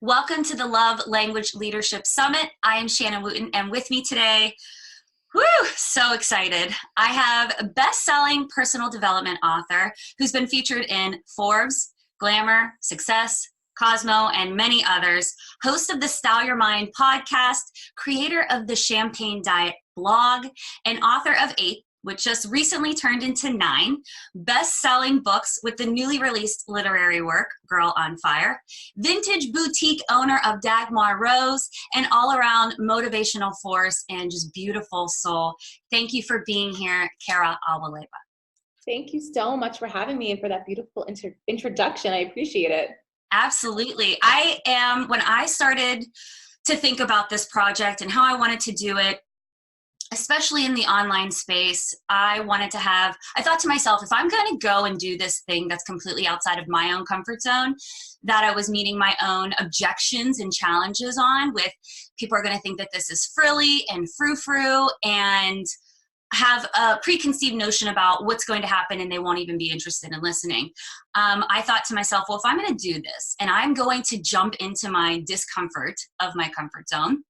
Welcome to the Love Language Leadership Summit. I am Shannon Wooten, and with me today, so excited. I have a best-selling personal development author who's been featured in Forbes, Glamour, Success, Cosmo, and many others, host of the Style Your Mind podcast, creator of the Champagne Diet blog, and author of 8, which just recently turned into 9, best-selling books with the newly released literary work, Girl on Fire, vintage boutique owner of Dagmar Rose, and all-around motivational force and just beautiful soul. Thank you for being here, Cara, Alwill. Thank you so much for having me and for that beautiful introduction. I appreciate it. Absolutely. When I started to think about this project and how I wanted to do it, especially in the online space, I thought to myself, if I'm going to go and do this thing that's completely outside of my own comfort zone, that I was meeting my own objections and challenges on with, people are going to think that this is frilly and frou-frou and have a preconceived notion about what's going to happen and they won't even be interested in listening. I thought to myself, well, if I'm going to do this and I'm going to jump into my discomfort of my comfort zone,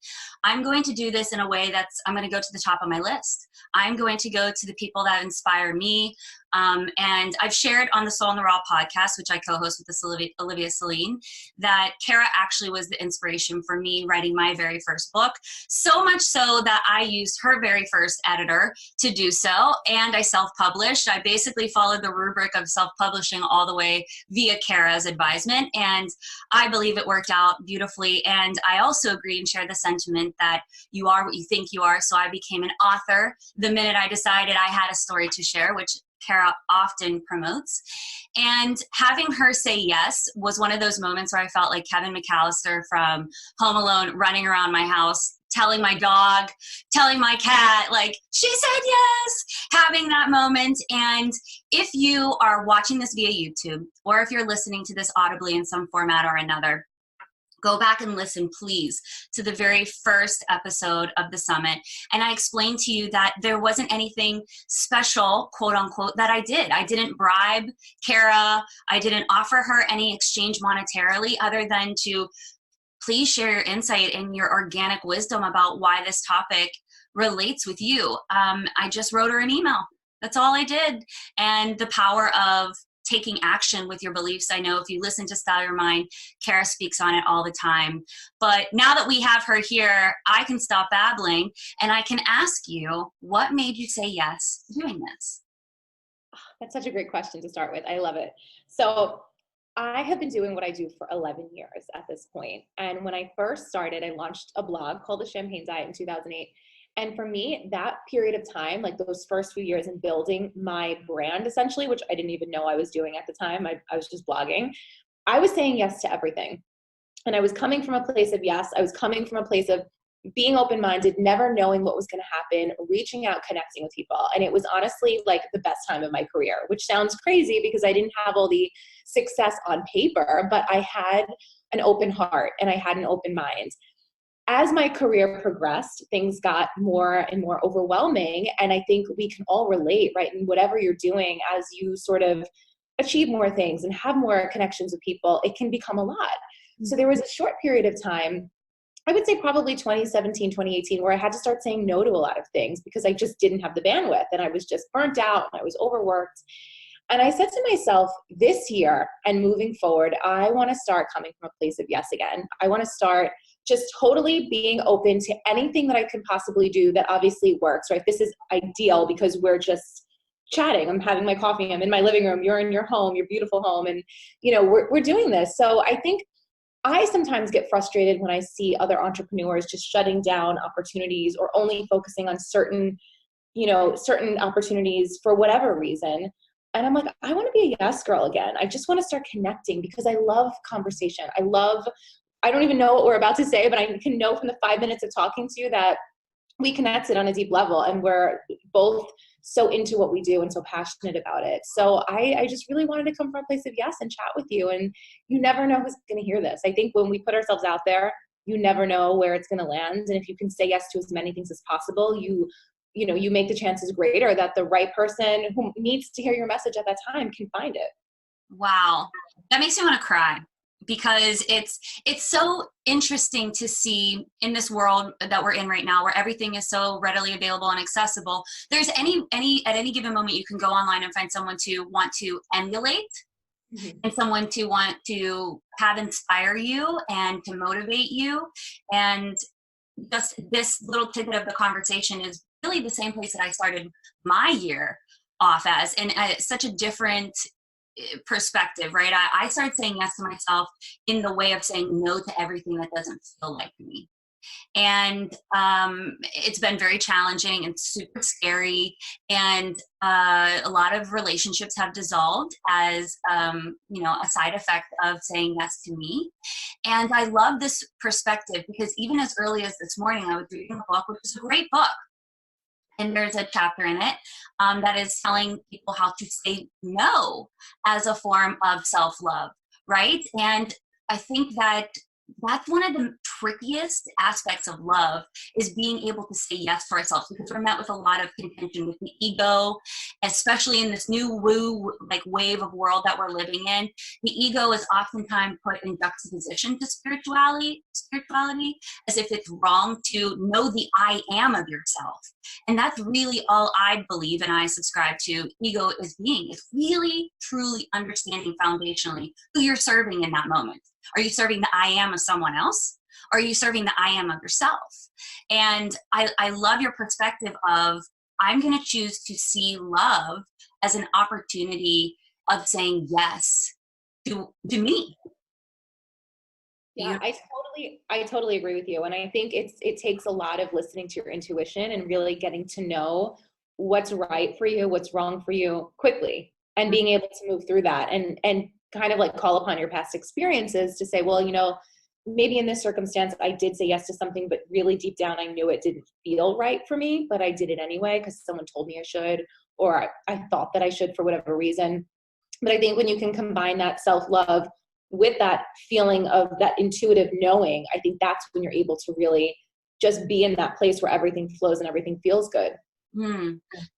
I'm going to do this in a way I'm going to go to the top of my list. I'm going to go to the people that inspire me. And I've shared on the Soul in the Raw podcast, which I co-host with this Olivia Celine, that Cara actually was the inspiration for me writing my very first book. So much so that I used her very first editor to do so. And I self-published. I basically followed the rubric of self-publishing all the way via Cara's advisement. And I believe it worked out beautifully. And I also agree and share the sentiment that you are what you think you are. So I became an author the minute I decided I had a story to share, which Cara often promotes. And having her say yes was one of those moments where I felt like Kevin McAllister from Home Alone, running around my house, telling my dog, telling my cat, like, she said yes, having that moment. And if you are watching this via YouTube, or if you're listening to this audibly in some format or another, go back and listen, please, to the very first episode of the summit. And I explained to you that there wasn't anything special, quote unquote, that I did. I didn't bribe Cara. I didn't offer her any exchange monetarily other than to please share your insight and your organic wisdom about why this topic relates with you. I just wrote her an email. That's all I did. And the power of taking action with your beliefs. I know if you listen to Style Your Mind, Cara speaks on it all the time. But now that we have her here, I can stop babbling and I can ask you, what made you say yes to doing this? That's such a great question to start with. I love it. So I have been doing what I do for 11 years at this point. And when I first started, I launched a blog called The Champagne Diet in 2008. And for me, that period of time, like those first few years in building my brand, essentially, which I didn't even know I was doing at the time, I was just blogging, I was saying yes to everything. And I was coming from a place of yes. I was coming from a place of being open-minded, never knowing what was going to happen, reaching out, connecting with people. And it was honestly like the best time of my career, which sounds crazy because I didn't have all the success on paper, but I had an open heart and I had an open mind. As my career progressed, things got more and more overwhelming. And I think we can all relate, right? In whatever you're doing, as you sort of achieve more things and have more connections with people, it can become a lot. Mm-hmm. So there was a short period of time, I would say probably 2017, 2018, where I had to start saying no to a lot of things because I just didn't have the bandwidth and I was just burnt out and I was overworked. And I said to myself, this year and moving forward, I want to start coming from a place of yes again. I want to start just totally being open to anything that I can possibly do that obviously works, right? This is ideal because we're just chatting. I'm having my coffee. I'm in my living room. You're in your home, your beautiful home. And, we're doing this. So I think I sometimes get frustrated when I see other entrepreneurs just shutting down opportunities or only focusing on certain opportunities for whatever reason. And I'm like, I want to be a yes girl again. I just want to start connecting because I love conversation. I don't even know what we're about to say, but I can know from the 5 minutes of talking to you that we connected on a deep level and we're both so into what we do and so passionate about it. So I just really wanted to come from a place of yes and chat with you. And you never know who's going to hear this. I think when we put ourselves out there, you never know where it's going to land. And if you can say yes to as many things as possible, you make the chances greater that the right person who needs to hear your message at that time can find it. Wow. That makes me want to cry. because it's so interesting to see in this world that we're in right now, where everything is so readily available and accessible. There's at any given moment, you can go online and find someone to want to emulate, and someone to want to have inspire you and to motivate you. And just this little tidbit of the conversation is really the same place that I started my year off as, and such a different perspective, right? I started saying yes to myself in the way of saying no to everything that doesn't feel like me. And it's been very challenging and super scary. And a lot of relationships have dissolved as, a side effect of saying yes to me. And I love this perspective because even as early as this morning, I was reading a book, which is a great book. And there's a chapter in it that is telling people how to say no as a form of self-love, right? And I think that that's one of the trickiest aspects of love, is being able to say yes to ourselves, because we're met with a lot of contention with the ego, especially in this new wave of world that we're living in. The ego is oftentimes put in juxtaposition to spirituality, as if it's wrong to know the I am of yourself. And that's really all I believe and I subscribe to. Ego is being, is really truly understanding foundationally who you're serving in that moment. Are you serving the I am of someone else? Or are you serving the I am of yourself? And I love your perspective of, I'm going to choose to see love as an opportunity of saying yes to me. Yeah, I totally agree with you. And I think it takes a lot of listening to your intuition and really getting to know what's right for you, what's wrong for you quickly, and being able to move through that and kind of like call upon your past experiences to say, well, maybe in this circumstance, I did say yes to something, but really deep down, I knew it didn't feel right for me, but I did it anyway because someone told me I should, or I thought that I should for whatever reason. But I think when you can combine that self-love with that feeling of that intuitive knowing, I think that's when you're able to really just be in that place where everything flows and everything feels good.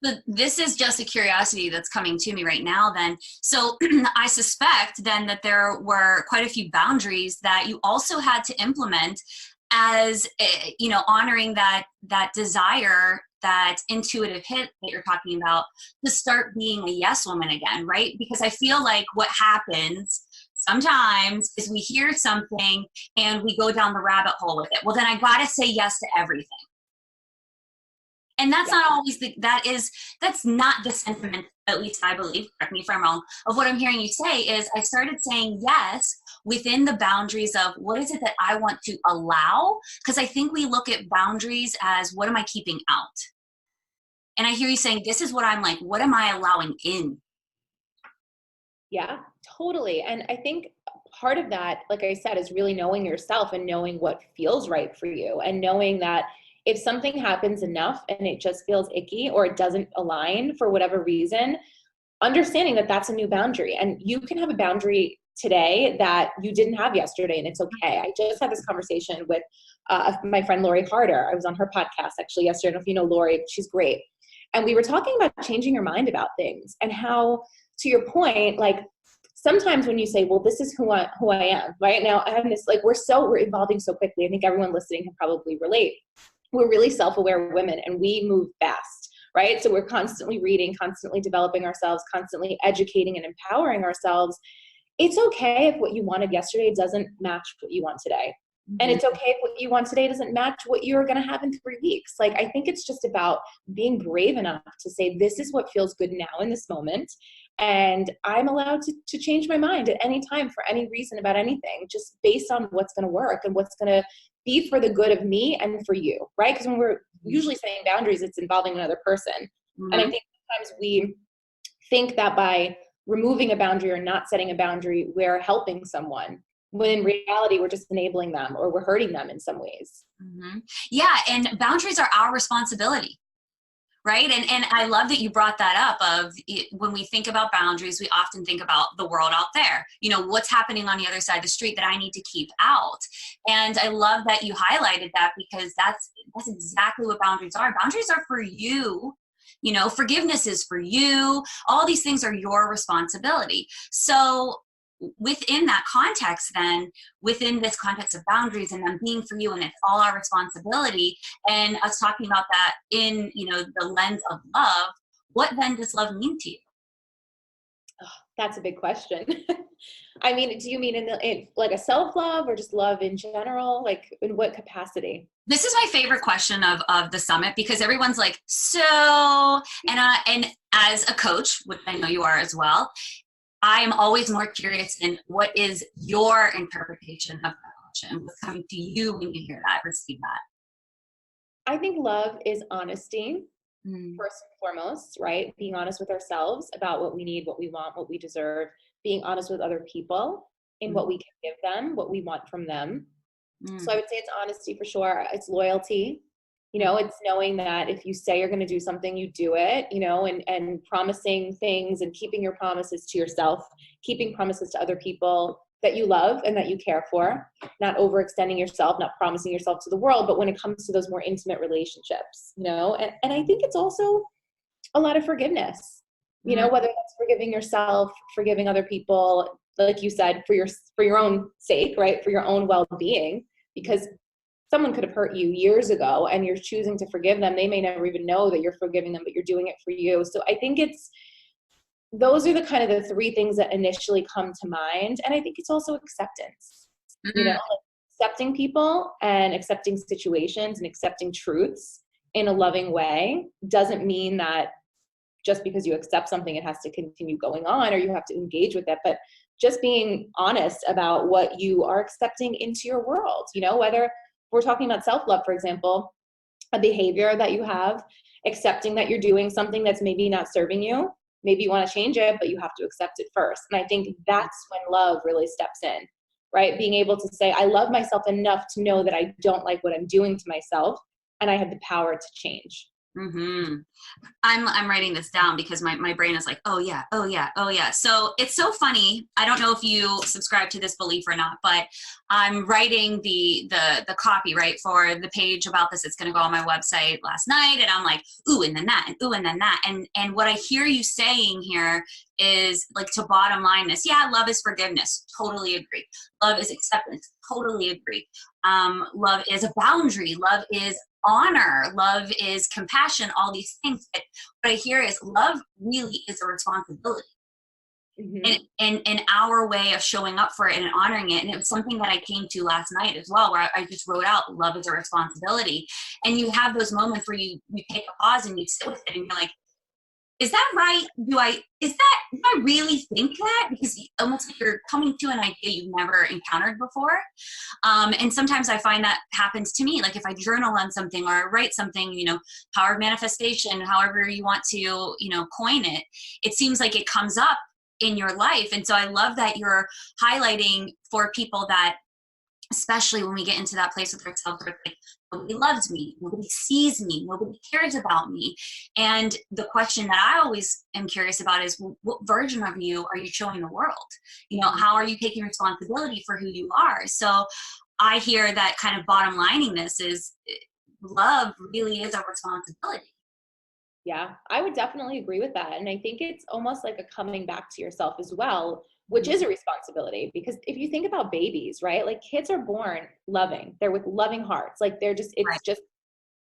But this is just a curiosity that's coming to me right now then. So I suspect then that there were quite a few boundaries that you also had to implement as, honoring that desire, that intuitive hit that you're talking about, to start being a yes woman again, right? Because I feel like what happens sometimes is we hear something and we go down the rabbit hole with it. Well, then I got to say yes to everything. And that's not always that's not the sentiment, at least I believe, correct me if I'm wrong, of what I'm hearing you say. Is I started saying yes within the boundaries of what is it that I want to allow? Because I think we look at boundaries as, what am I keeping out? And I hear you saying, this is what I'm like, what am I allowing in? Yeah, totally. And I think part of that, like I said, is really knowing yourself and knowing what feels right for you, and knowing that if something happens enough and it just feels icky or it doesn't align for whatever reason, understanding that that's a new boundary. And you can have a boundary today that you didn't have yesterday, and it's okay. I just had this conversation with my friend Lori Harder. I was on her podcast actually yesterday. I don't know if you know Lori, but she's great. And we were talking about changing your mind about things, and how, to your point, like sometimes when you say, well, this is who I am right now, I'm this, like, we're evolving so quickly. I think everyone listening can probably relate. We're really self-aware women, and we move fast, right? So we're constantly reading, constantly developing ourselves, constantly educating and empowering ourselves. It's okay if what you wanted yesterday doesn't match what you want today. And it's okay if what you want today doesn't match what you're going to have in 3 weeks. Like, I think it's just about being brave enough to say, this is what feels good now in this moment. And I'm allowed to change my mind at any time for any reason about anything, just based on what's going to work and what's going to be for the good of me and for you, right? Because when we're usually setting boundaries, it's involving another person. And I think sometimes we think that by removing a boundary or not setting a boundary, we're helping someone, when in reality, we're just enabling them, or we're hurting them in some ways. Yeah, and boundaries are our responsibility. Right. And I love that you brought that up of, when we think about boundaries, we often think about the world out there, what's happening on the other side of the street that I need to keep out. And I love that you highlighted that, because that's exactly what boundaries are. Boundaries are for you. Forgiveness is for you. All these things are your responsibility. So within that context, then within this context of boundaries and them being for you, and it's all our responsibility, and us talking about that in, you know, the lens of love, what then does love mean to you? Oh, that's a big question. I mean, do you mean in like a self-love, or just love in general? Like in what capacity? This is my favorite question of the summit, because everyone's like, so, and as a coach, which I know you are as well, I am always more curious in what is your interpretation of that question? What's coming to you when you hear that, receive that? I think love is honesty, Mm, first and foremost, right? Being honest with ourselves about what we need, what we want, what we deserve, being honest with other people in mm, what we can give them, what we want from them. So mm, I would say it's honesty for sure. It's loyalty. You mm, know, it's knowing that if you say you're going to do something, you do it, you know, and promising things and keeping your promises to yourself, keeping promises to other people that you love and that you care for, not overextending yourself, not promising yourself to the world. But when it comes to those more intimate relationships, you know, and I think it's also a lot of forgiveness, you know, mm, whether that's forgiving yourself, forgiving other people, like you said, for your own sake, right? For your own well-being, because someone could have hurt you years ago and you're choosing to forgive them. They may never even know that you're forgiving them, but you're doing it for you. So I think those are the kind of the three things that initially come to mind. And I think it's also acceptance, you know, mm, like accepting people and accepting situations and accepting truths in a loving way doesn't mean that just because you accept something, it has to continue going on or you have to engage with it, but just being honest about what you are accepting into your world, you know, whether we're talking about self-love, for example, a behavior that you have, accepting that you're doing something that's maybe not serving you. Maybe you want to change it, but you have to accept it first. And I think that's when love really steps in, right? Being able to say, I love myself enough to know that I don't like what I'm doing to myself and I have the power to change. mm-hmm. I'm writing this down because my brain is like, oh yeah, oh yeah, oh yeah. So it's so funny. I don't know if you subscribe to this belief or not, but I'm writing the copy, right, for the page about this. It's going to go on my website last night, and I'm like, ooh, and then that, and ooh, and then that, and what I hear you saying here is like, to bottom line this. Yeah, love is forgiveness. Totally agree. Love is acceptance. Totally agree. Love is a boundary. Love is honor. Love is compassion. All these things. But what I hear is love really is a responsibility. Mm-hmm. And our way of showing up for it and honoring it. And it was something that I came to last night as well, where I just wrote out love is a responsibility. And you have those moments where you take a pause and you sit with it and you're like, is that right? Do I really think that? Because almost like you're coming to an idea you've never encountered before. And sometimes I find that happens to me. Like if I journal on something or write something, you know, power of manifestation, however you want to, you know, coin it, it seems like it comes up in your life. And so I love that you're highlighting for people that, especially when we get into that place with ourselves, where it's like, nobody loves me, nobody sees me, nobody cares about me. And the question that I always am curious about is, well, what version of you are you showing the world? You know, how are you taking responsibility for who you are? So I hear that kind of bottom lining this is, love really is a responsibility. Yeah, I would definitely agree with that. And I think it's almost like a coming back to yourself as well, which is a responsibility. Because if you think about babies, right? Like kids are born loving, they're with loving hearts. Like they're just, Right. it's just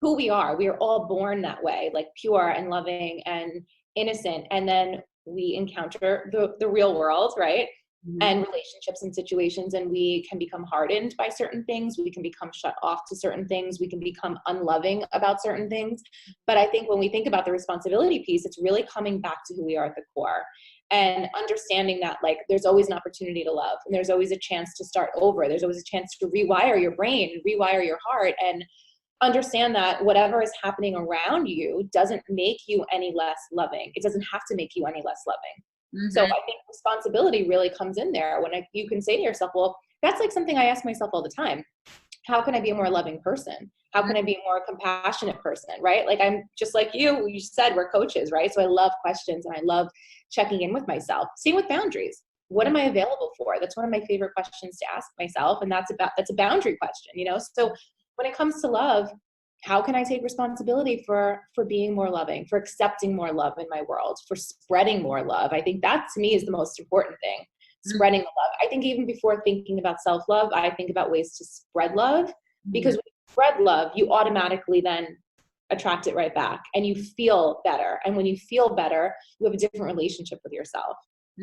who we are. We are all born that way, like pure and loving and innocent. And then we encounter the real world, right? Mhm. And relationships and situations, and we can become hardened by certain things. We can become shut off to certain things. We can become unloving about certain things. But I think when we think about the responsibility piece, it's really coming back to who we are at the core and understanding that like there's always an opportunity to love and there's always a chance to start over. There's always a chance to rewire your brain and rewire your heart, and understand that whatever is happening around you doesn't make you any less loving. It doesn't have to make you any less loving. So Mhm. I think responsibility really comes in there when you can say to yourself, well, that's like something I ask myself all the time. How can I be a more loving person? How Mhm. can I be a more compassionate person? Right? Like I'm just like you said, we're coaches, right? So I love questions and I love checking in with myself. Same with boundaries. What am I available for? That's one of my favorite questions to ask myself. And that's a boundary question, you know? So when it comes to love, how can I take responsibility for being more loving, for accepting more love in my world, for spreading more love? I think that to me is the most important thing. spreading the love. I think even before thinking about self-love, I think about ways to spread love, because when you spread love, you automatically then attract it right back and you feel better. And when you feel better, you have a different relationship with yourself.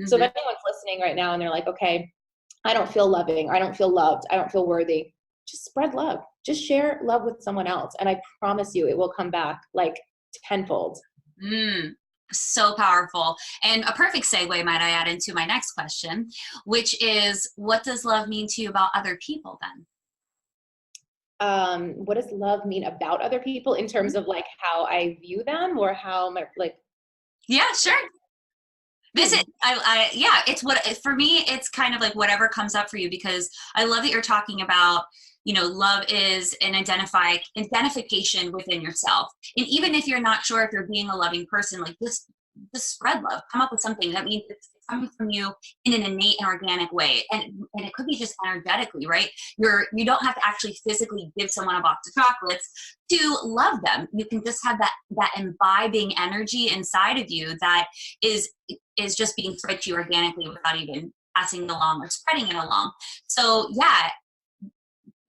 So if anyone's listening right now and they're like, okay, I don't feel loving, I don't feel loved, I don't feel worthy, just spread love. Just share love with someone else. And I promise you, it will come back like tenfold. So powerful. And a perfect segue, might I add, into my next question, which is, what does love mean to you about other people then? What does love mean about other people in terms of like how I view them, or how my, like? Yeah, sure. This is, yeah, it's what, for me, it's kind of like whatever comes up for you, because I love that you're talking about, you know, love is an identification within yourself. And even if you're not sure if you're being a loving person, like just spread love, come up with something that means it's coming from you in an innate and organic way. And it could be just energetically, right? You don't have to actually physically give someone a box of chocolates to love them. You can just have that imbibing energy inside of you that is just being spread to you organically without even passing it along or spreading it along. So yeah,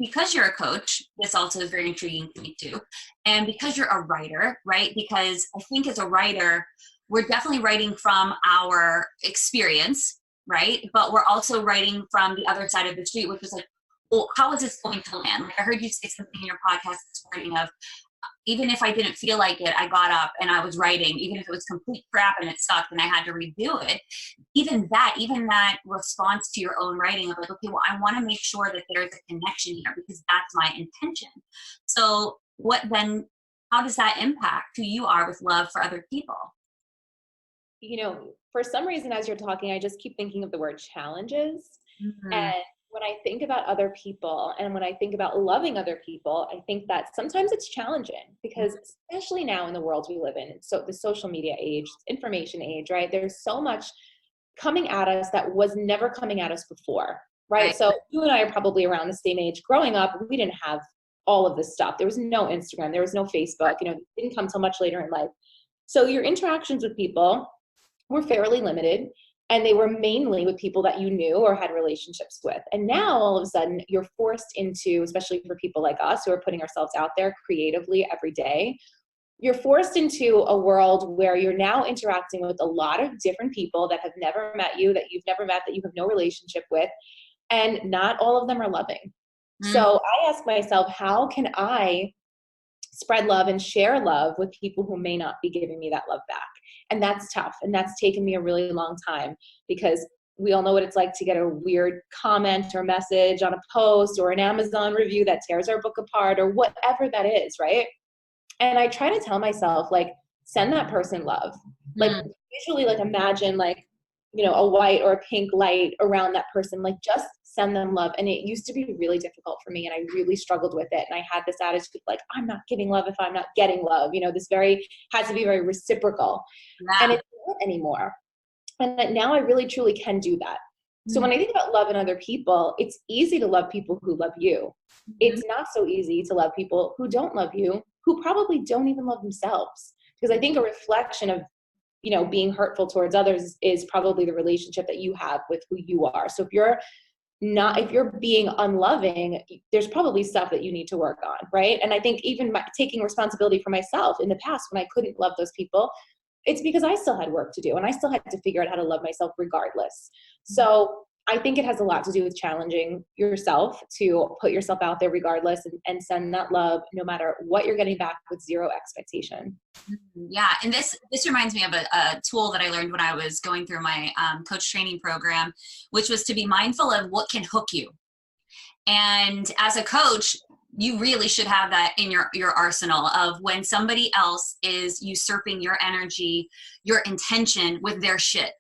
because you're a coach, this also is very intriguing to me too. And because you're a writer, right? Because I think as a writer, we're definitely writing from our experience, right? But we're also writing from the other side of the street, which is like, well, how is this going to land? Like I heard you say something in your podcast this morning of, even if I didn't feel like it, I got up and I was writing, even if it was complete crap and it sucked and I had to redo it. Even that response to your own writing of like, okay, well, I want to make sure that there's a connection here because that's my intention. So how does that impact who you are with love for other people? You know, for some reason, as you're talking, I just keep thinking of the word challenges. And when I think about other people and when I think about loving other people, I think that sometimes it's challenging because especially now in the world we live in, so the social media age, information age, right? There's so much coming at us that was never coming at us before, right? So you and I are probably around the same age. Growing up, we didn't have all of this stuff. There was no Instagram, there was no Facebook, you know, it didn't come till much later in life. So your interactions with people were fairly limited. And they were mainly with people that you knew or had relationships with. And now all of a sudden you're forced into, especially for people like us who are putting ourselves out there creatively every day, you're forced into a world where you're now interacting with a lot of different people that have never met you, that you've never met, that you have no relationship with. And not all of them are loving. So I ask myself, how can I spread love and share love with people who may not be giving me that love back? And that's tough. And that's taken me a really long time because we all know what it's like to get a weird comment or message on a post or an Amazon review that tears our book apart or whatever that is, right? And I try to tell myself, like, send that person love. Like, visually, like, imagine, like, you know, a white or a pink light around that person. Like, just send them love. And it used to be really difficult for me, and I really struggled with it. And I had this attitude, like, I'm not giving love if I'm not getting love. You know, had to be very reciprocal. And it's not anymore. And now I really, truly can do that. So when I think about love in other people, it's easy to love people who love you. It's not so easy to love people who don't love you, who probably don't even love themselves. Because I think a reflection of, you know, being hurtful towards others is probably the relationship that you have with who you are. So if you're being unloving, there's probably stuff that you need to work on, right? And I think even taking responsibility for myself in the past when I couldn't love those people, it's because I still had work to do and I still had to figure out how to love myself regardless. So I think it has a lot to do with challenging yourself to put yourself out there regardless and send that love no matter what you're getting back with zero expectation. Yeah, and this reminds me of a tool that I learned when I was going through my coach training program, which was to be mindful of what can hook you. And as a coach, you really should have that in your arsenal of when somebody else is usurping your energy, your intention with their shit.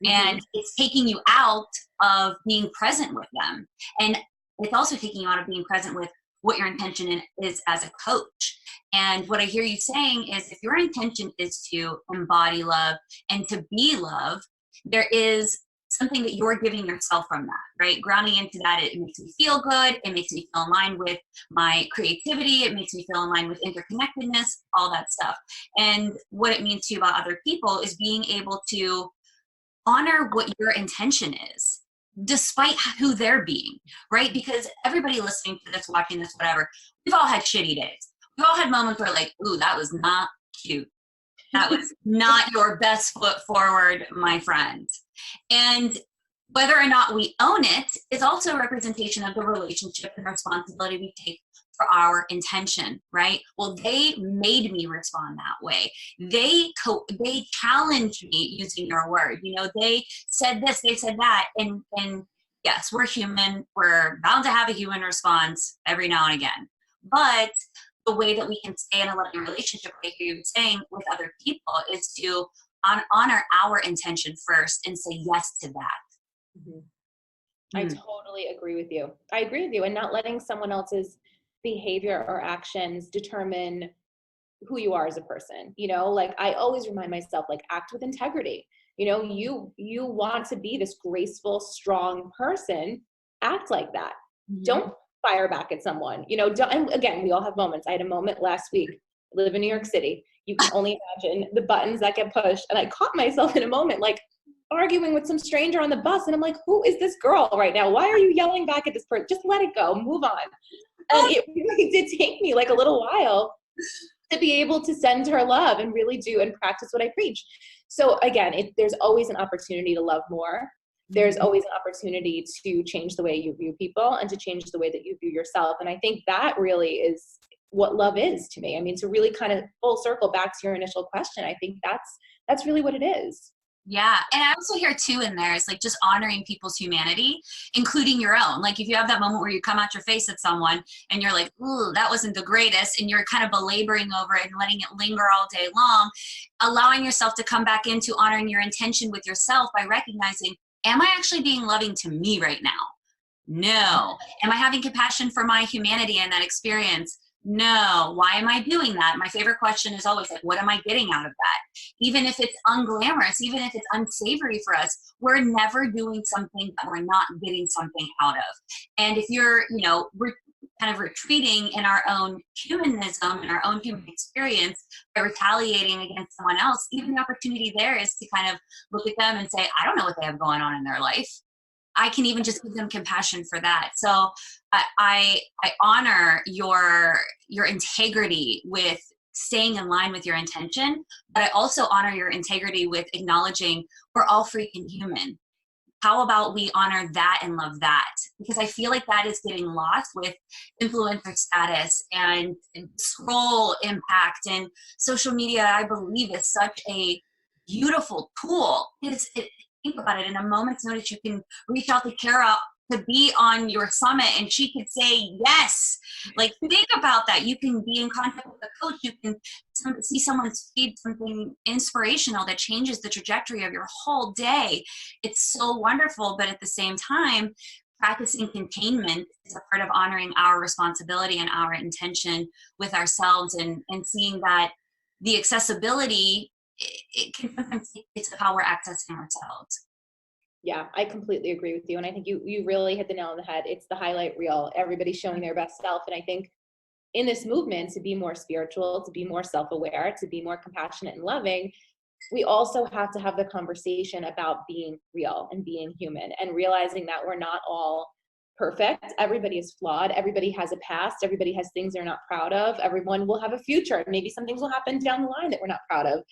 And it's taking you out of being present with them. And it's also taking you out of being present with what your intention is as a coach. And what I hear you saying is if your intention is to embody love and to be love, there is something that you're giving yourself from that, right? Grounding into that, it makes me feel good. It makes me feel in line with my creativity. It makes me feel in line with interconnectedness, all that stuff. And what it means to you about other people is being able to honor what your intention is. despite who they're being, right? Because everybody listening to this, watching this, whatever, we've all had shitty days. We've all had moments where like, ooh, that was not cute. That was not your best foot forward, my friend. And whether or not we own it is also a representation of the relationship and responsibility we take for our intention, right? Well, they made me respond that way. They challenged me using your word. You know, they said this, they said that, and yes, we're human. We're bound to have a human response every now and again. But the way that we can stay in a loving relationship, like you were saying, with other people is to honor our intention first and say yes to that. Mm-hmm. I totally agree with you. I agree with you. And not letting someone else's behavior or actions determine who you are as a person. You know, like I always remind myself, like, act with integrity. You know, you want to be this graceful, strong person, act like that. Mm-hmm. Don't fire back at someone. You know, and again, we all have moments. I had a moment last week. I live in New York City. You can only imagine the buttons that get pushed. And I caught myself in a moment, like, arguing with some stranger on the bus. And I'm like, who is this girl right now? Why are you yelling back at this person? Just let it go. Move on. And it really did take me like a little while to be able to send her love and really do and practice what I preach. So again, there's always an opportunity to love more. There's always an opportunity to change the way you view people and to change the way that you view yourself. And I think that really is what love is to me. I mean, to really kind of full circle back to your initial question, I think that's really what it is. Yeah. And I also hear too in there is like just honoring people's humanity, including your own. Like if you have that moment where you come out your face at someone and you're like, ooh, that wasn't the greatest, and you're kind of belaboring over it and letting it linger all day long, allowing yourself to come back into honoring your intention with yourself by recognizing, am I actually being loving to me right now? No. Am I having compassion for my humanity in that experience? No. Why am I doing that? My favorite question is always like, what am I getting out of that? Even if it's unglamorous, even if it's unsavory for us, we're never doing something that we're not getting something out of. And if you're, you know, we're kind of retreating in our own humanism and our own human experience by retaliating against someone else, even the opportunity there is to kind of look at them and say, I don't know what they have going on in their life. I can even just give them compassion for that. So I honor your integrity with staying in line with your intention, but I also honor your integrity with acknowledging we're all freaking human. How about we honor that and love that? Because I feel like that is getting lost with influencer status and scroll impact, and social media, I believe, is such a beautiful tool. Think about it, in a moment's notice, you can reach out to Cara to be on your summit and she could say yes. Like, think about that. You can be in contact with a coach. You can see someone's feed something inspirational that changes the trajectory of your whole day. It's so wonderful, but at the same time, practicing containment is a part of honoring our responsibility and our intention with ourselves, and seeing that the accessibility, it can sometimes take to how we're accessing ourselves. Yeah, I completely agree with you. And I think you really hit the nail on the head. It's the highlight reel. Everybody's showing their best self. And I think in this movement, to be more spiritual, to be more self-aware, to be more compassionate and loving, we also have to have the conversation about being real and being human and realizing that we're not all perfect. Everybody is flawed. Everybody has a past. Everybody has things they're not proud of. Everyone will have a future. Maybe some things will happen down the line that we're not proud of.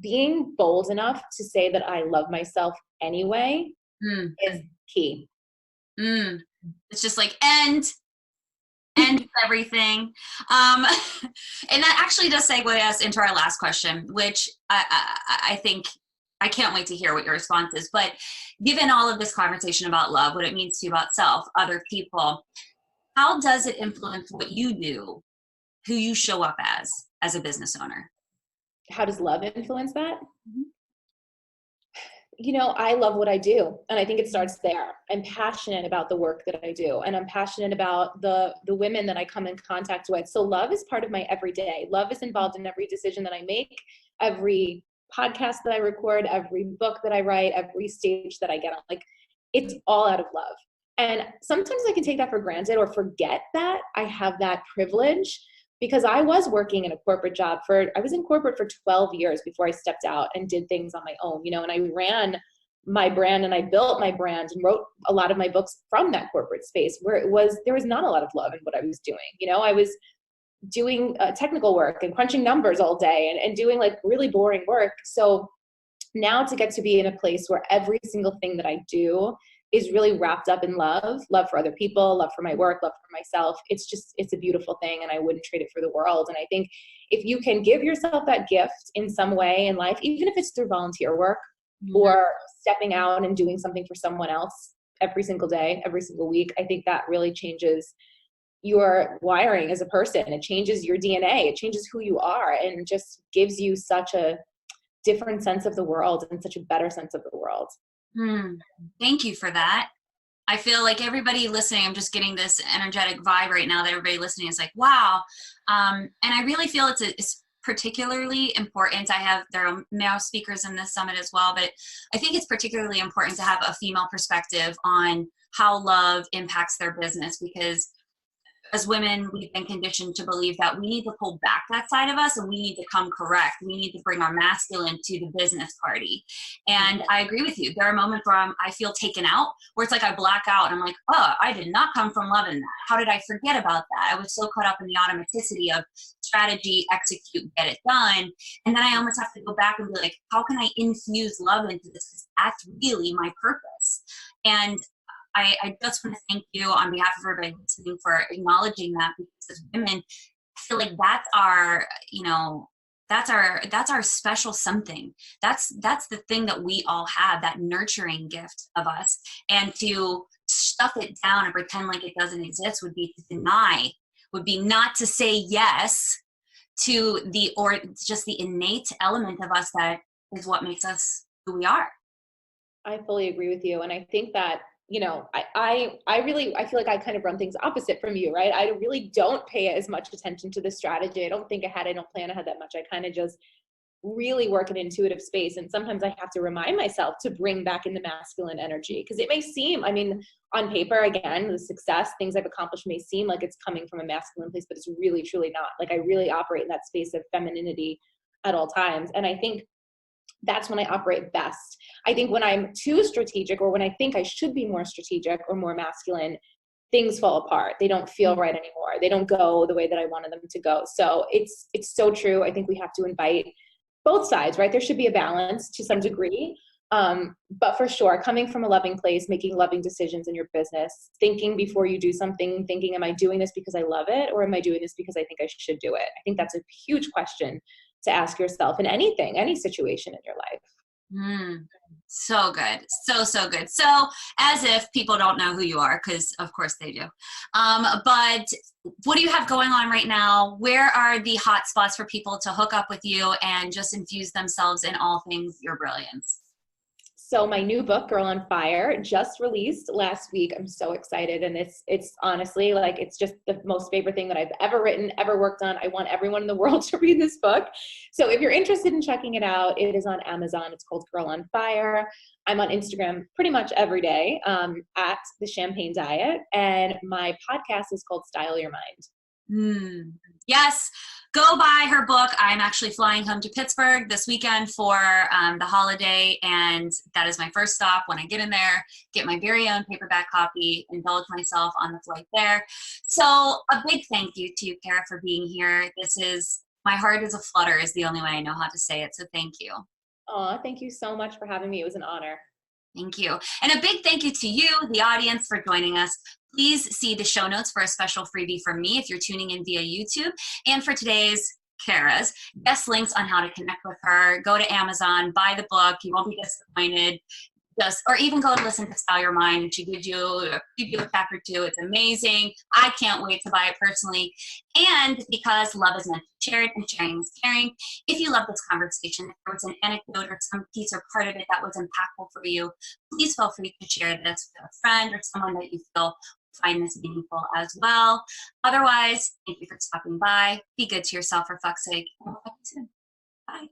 Being bold enough to say that I love myself anyway is key. It's just like, end everything. And that actually does segue us into our last question, which I think I can't wait to hear what your response is. But given all of this conversation about love, what it means to you about self, other people, how does it influence what you do, who you show up as a business owner? How does love influence that? You know, I love what I do. And I think it starts there. I'm passionate about the work that I do. And I'm passionate about the women that I come in contact with. So love is part of my everyday. Love is involved in every decision that I make, every podcast that I record, every book that I write, every stage that I get on. Like, it's all out of love. And sometimes I can take that for granted or forget that I have that privilege, because I was working in a corporate job I was in corporate for 12 years before I stepped out and did things on my own, you know, and I ran my brand, and I built my brand and wrote a lot of my books from that corporate space where there was not a lot of love in what I was doing. You know, I was doing technical work and crunching numbers all day and doing like really boring work. So now to get to be in a place where every single thing that I do is really wrapped up in love for other people, love for my work, love for myself. It's a beautiful thing, and I wouldn't trade it for the world. And I think if you can give yourself that gift in some way in life, even if it's through volunteer work or stepping out and doing something for someone else every single day, every single week, I think that really changes your wiring as a person. It changes your DNA. It changes who you are, and just gives you such a different sense of the world and such a better sense of the world. Thank you for that. I feel like everybody listening, I'm just getting this energetic vibe right now that everybody listening is like, wow. And I really feel it's particularly important. There are male speakers in this summit as well, but I think it's particularly important to have a female perspective on how love impacts their business, because as women, we've been conditioned to believe that we need to pull back that side of us and we need to come correct. We need to bring our masculine to the business party. And I agree with you. There are moments where I feel taken out, where it's like I black out and I'm like, oh, I did not come from love in that. How did I forget about that? I was so caught up in the automaticity of strategy, execute, get it done. And then I almost have to go back and be like, how can I infuse love into this? Because that's really my purpose. And I just want to thank you on behalf of everybody listening for acknowledging that, because as women, I feel like that's our, that's our special something. That's the thing that we all have, that nurturing gift of us. And to stuff it down and pretend like it doesn't exist would be to deny, would be not to say yes to just the innate element of us that is what makes us who we are. I fully agree with you. And I think that, I feel like I kind of run things opposite from you, right? I really don't pay as much attention to the strategy. I don't think ahead. I don't plan ahead that much. I kind of just really work in intuitive space. And sometimes I have to remind myself to bring back in the masculine energy, because it may seem, on paper, again, the success, things I've accomplished may seem like it's coming from a masculine place, but it's really, truly not. Like, I really operate in that space of femininity at all times. And I think that's when I operate best. I think when I'm too strategic, or when I think I should be more strategic or more masculine, things fall apart. They don't feel right anymore. They don't go the way that I wanted them to go. So it's so true. I think we have to invite both sides, right? There should be a balance to some degree. But for sure, coming from a loving place, making loving decisions in your business, thinking before you do something, thinking, am I doing this because I love it, or am I doing this because I think I should do it? I think that's a huge question to ask yourself in any situation in your life. So good. So good. So, as if people don't know who you are, because of course they do. But what do you have going on right now? Where are the hot spots for people to hook up with you and just infuse themselves in all things your brilliance? So my new book, Girl on Fire, just released last week. I'm so excited. And it's honestly, like, it's just the most favorite thing that I've ever written, ever worked on. I want everyone in the world to read this book. So if you're interested in checking it out, it is on Amazon. It's called Girl on Fire. I'm on Instagram pretty much every day at The Champagne Diet. And my podcast is called Style Your Mind. Yes, go buy her book. I'm actually flying home to Pittsburgh this weekend for the holiday, and that is my first stop. When I get in there, get my very own paperback copy, indulge myself on the flight there. So a big thank you to you, Cara, for being here. My heart is a flutter is the only way I know how to say it, so thank you. Oh, thank you so much for having me. It was an honor. Thank you. And a big thank you to you, the audience, for joining us. Please see the show notes for a special freebie from me if you're tuning in via YouTube. And for today's Cara's guest links on how to connect with her, go to Amazon, buy the book. You won't be disappointed. Or even go and listen to Style Your Mind, and she gives you a preview of chapter 2. It's amazing. I can't wait to buy it personally. And because love is meant to be shared and sharing is caring, if you love this conversation, if there was an anecdote or some piece or part of it that was impactful for you, please feel free to share this with a friend or someone that you feel find this meaningful as well. Otherwise, thank you for stopping by. Be good to yourself, for fuck's sake. And we'll talk to you soon. Bye.